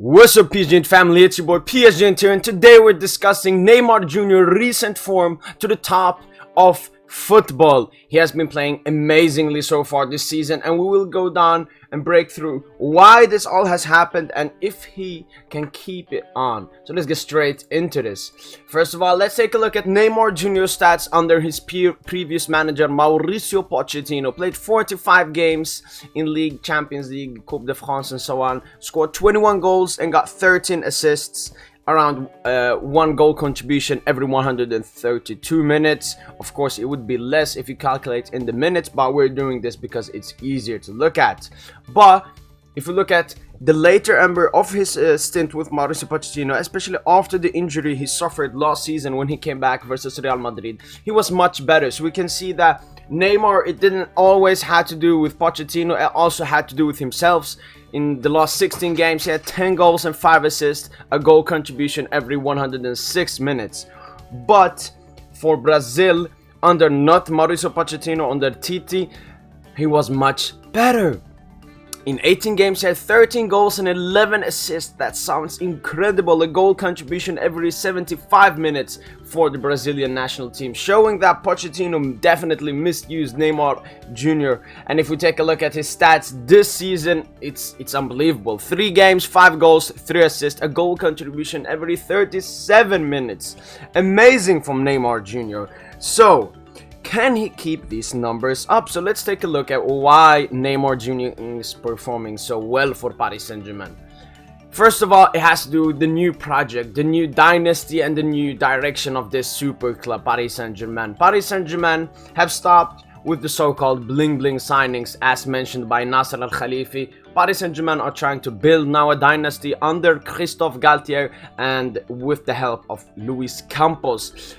What's up, PSGINT family? It's your boy PSGINT here, and today we're discussing Neymar Jr. recent form to the top of football. He has been playing amazingly so far this season, and we will go down and break through why this all has happened and if he can keep it on. So let's get straight into this. First of all, let's take a look at Neymar Jr.'s stats under his previous manager Mauricio Pochettino. Played 45 games in League, Champions League, Coupe de France and so on. Scored 21 goals and got 13 assists. Around 1 goal contribution every 132 minutes. Of course, it would be less if you calculate in the minutes, but we're doing this because it's easier to look at. But if you look at the later ember of his stint with Mauricio Pochettino, especially after the injury he suffered last season when he came back versus Real Madrid, he was much better. So we can see that Neymar, it didn't always have to do with Pochettino, it also had to do with himself. In the last 16 games, he had 10 goals and 5 assists, a goal contribution every 106 minutes. But for Brazil, under not Mauricio Pochettino, under Tite, he was much better. In 18 games, he had 13 goals and 11 assists. That sounds incredible. A goal contribution every 75 minutes for the Brazilian national team, showing that Pochettino definitely misused Neymar Jr. And if we take a look at his stats this season, it's unbelievable. 3 games, 5 goals, 3 assists, a goal contribution every 37 minutes. Amazing from Neymar Jr. So, can he keep these numbers up? So let's take a look at why Neymar Jr. is performing so well for Paris Saint-Germain. First of all, it has to do with the new project, the new dynasty and the new direction of this super club, Paris Saint-Germain. Paris Saint-Germain have stopped with the so-called bling-bling signings as mentioned by Nasser Al-Khalifi. Paris Saint-Germain are trying to build now a dynasty under Christophe Galtier and with the help of Luis Campos.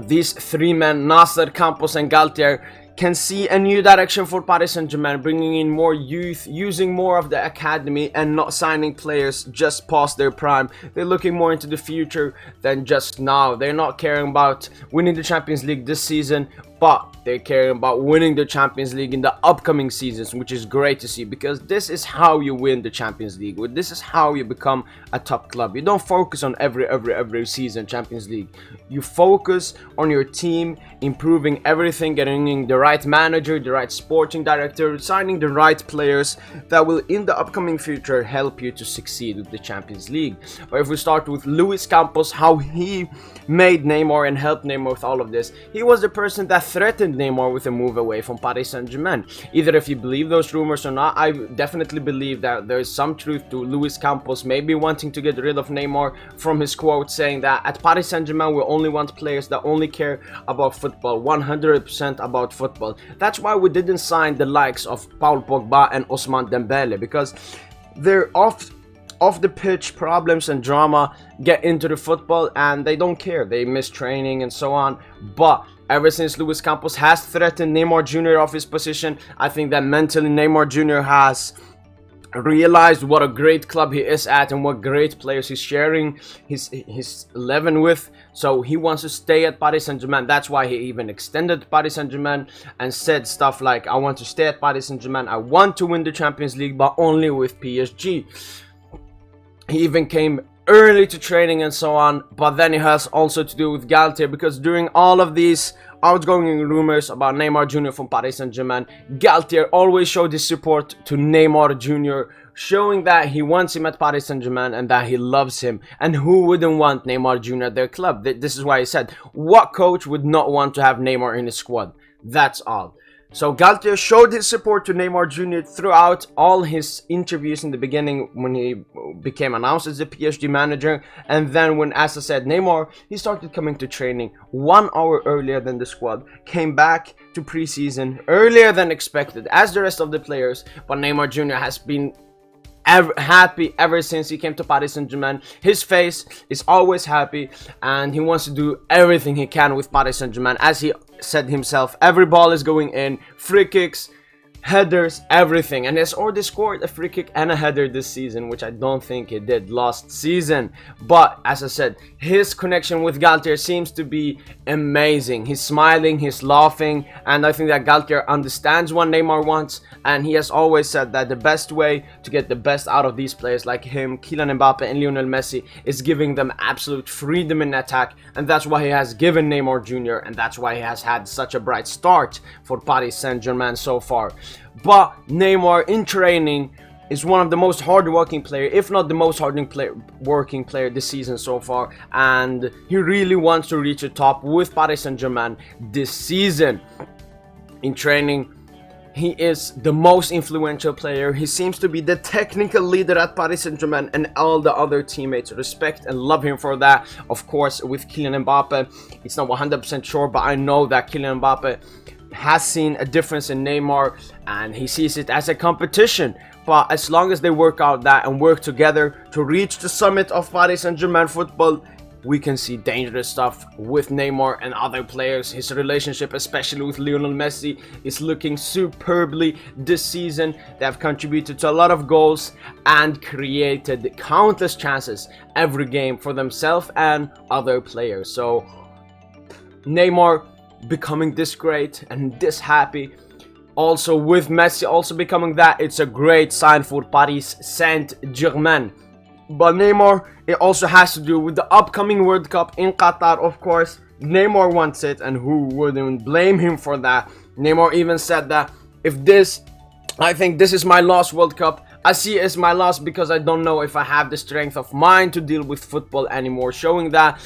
These 3 men, Nasser, Campos and Galtier, can see a new direction for Paris Saint-Germain, bringing in more youth, using more of the academy and not signing players just past their prime. They're looking more into the future than just now. They're not caring about winning the Champions League this season, but they're caring about winning the Champions League in the upcoming seasons, which is great to see because this is how you win the Champions League. This is how you become a top club. You don't focus on every season Champions League. You focus on your team, improving everything, getting in the right manager, the right sporting director, signing the right players that will in the upcoming future help you to succeed with the Champions League. But if we start with Luis Campos, how he made Neymar and helped Neymar with all of this, he was the person that threatened Neymar with a move away from Paris Saint-Germain. Either if you believe those rumors or not, I definitely believe that there is some truth to Luis Campos maybe wanting to get rid of Neymar from his quote saying that at Paris Saint-Germain we only want players that only care about football, 100% about football. That's why we didn't sign the likes of Paul Pogba and Ousmane Dembele, because they're off the pitch problems and drama get into the football and they don't care. They miss training and so on. But ever since Luis Campos has threatened Neymar Jr. off his position, I think that mentally Neymar Jr. has realized what a great club he is at and what great players he's sharing his 11 with. So he wants to stay at Paris Saint-Germain. That's why he even extended Paris Saint-Germain and said stuff like, I want to stay at Paris Saint-Germain, I want to win the Champions League, but only with PSG. He even came early to training and so on, but then it has also to do with Galtier, because during all of these outgoing rumors about Neymar Jr. from Paris Saint-Germain, Galtier always showed his support to Neymar Jr., showing that he wants him at Paris Saint-Germain and that he loves him. And who wouldn't want Neymar Jr. at their club? This is why he said, what coach would not want to have Neymar in his squad? That's all. So Galtier showed his support to Neymar Jr. throughout all his interviews in the beginning when he became announced as the PSG manager, and then when, as I said, Neymar, he started coming to training 1 hour earlier than the squad, came back to preseason earlier than expected as the rest of the players, but Neymar Jr. has been happy ever since he came to Paris Saint-Germain. His face is always happy and he wants to do everything he can with Paris Saint-Germain. As he said himself, every ball is going in, free kicks, headers, everything, and has already scored a free kick and a header this season, which I don't think he did last season. But as I said, his connection with Galtier seems to be amazing. He's smiling, he's laughing, and I think that Galtier understands what Neymar wants, and he has always said that the best way to get the best out of these players like him, Kylian Mbappe and Lionel Messi, is giving them absolute freedom in attack, and that's why he has given Neymar Jr., and that's why he has had such a bright start for Paris Saint-Germain so far. But Neymar in training is one of the most hard-working player, if not the most hard-working player this season so far, and he really wants to reach the top with Paris Saint-Germain this season. In training, he is the most influential player. He seems to be the technical leader at Paris Saint-Germain, and all the other teammates respect and love him for that. Of course, with Kylian Mbappe, it's not 100% sure, but I know that Kylian Mbappe has seen a difference in Neymar, and he sees it as a competition. But as long as they work out that and work together to reach the summit of Paris Saint-Germain football, we can see dangerous stuff with Neymar and other players. His relationship, especially with Lionel Messi, is looking superbly this season. They have contributed to a lot of goals and created countless chances every game for themselves and other players. So Neymar becoming this great and this happy, also with Messi also becoming that, it's a great sign for Paris Saint-Germain. But Neymar, it also has to do with the upcoming World Cup in Qatar. Of course, Neymar wants it, and who wouldn't blame him for that? Neymar even said that I think this is my last World Cup. I see it as my last because I don't know if I have the strength of mind to deal with football anymore, showing that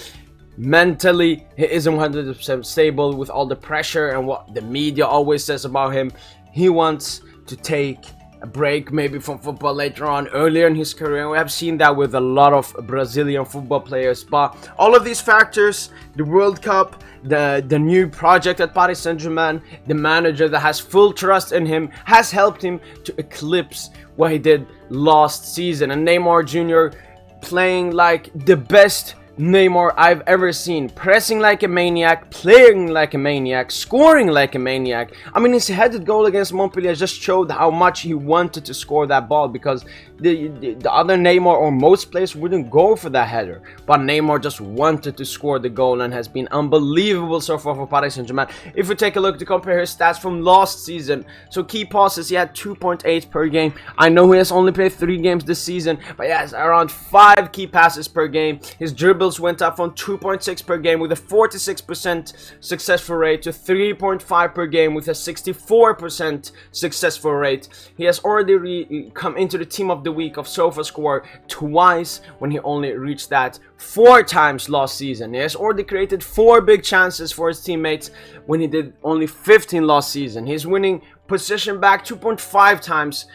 mentally he isn't 100% stable with all the pressure and what the media always says about him. He wants to take a break maybe from football later on, earlier in his career. We have seen that with a lot of Brazilian football players. But all of these factors, the World Cup, the new project at Paris Saint-Germain, the manager that has full trust in him, has helped him to eclipse what he did last season. And Neymar Jr. playing like the best Neymar I've ever seen, pressing like a maniac, playing like a maniac, scoring like a maniac. I mean, his headed goal against Montpellier just showed how much he wanted to score that ball, because the other Neymar or most players wouldn't go for that header, but Neymar just wanted to score the goal and has been unbelievable so far for Paris Saint-Germain. If we take a look to compare his stats from last season, so key passes, he had 2.8 per game. I know he has only played 3 games this season, but he has around 5 key passes per game. His dribbles went up from 2.6 per game with a 46% successful rate to 3.5 per game with a 64% successful rate. He has already come into the team of the week of SofaScore twice, when he only reached that 4 times last season. He has already created 4 big chances for his teammates when he did only 15 last season. He's winning possession back 2.5 times,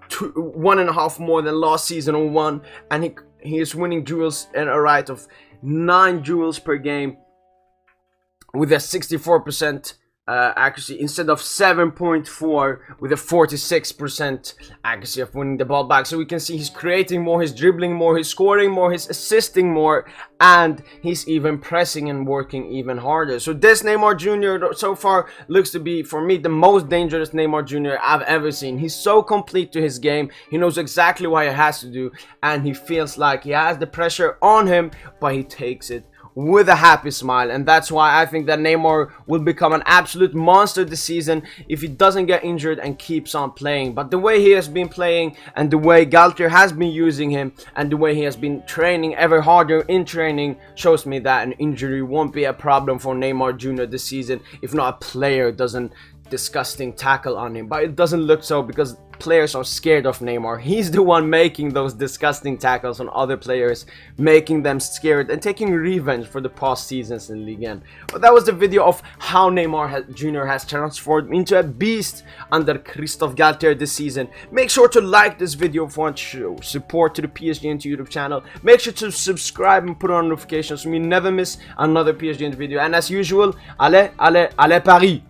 1.5 more than last season on 1, and he is winning duels at a rate of 9 duels per game with a 64% accuracy instead of 7.4 with a 46% accuracy of winning the ball back. So we can see he's creating more, he's dribbling more, he's scoring more, he's assisting more, and he's even pressing and working even harder. So this Neymar Jr. so far looks to be, for me, the most dangerous Neymar Jr. I've ever seen. He's so complete to his game, he knows exactly what he has to do, and he feels like he has the pressure on him, but he takes it with a happy smile. And that's why I think that Neymar will become an absolute monster this season if he doesn't get injured and keeps on playing. But the way he has been playing, and the way Galtier has been using him, and the way he has been training ever harder in training, shows me that an injury won't be a problem for Neymar Jr. this season, if not a player doesn't disgusting tackle on him. But it doesn't look so, because players are scared of Neymar. He's the one making those disgusting tackles on other players, making them scared and taking revenge for the past seasons in Ligue 1. But that was the video of how Neymar Jr. has transformed into a beast under Christophe Galtier this season. Make sure to like this video for support to the PSGINT YouTube channel. Make sure to subscribe and put on notifications so you never miss another PSGINT video. And as usual, allez Paris!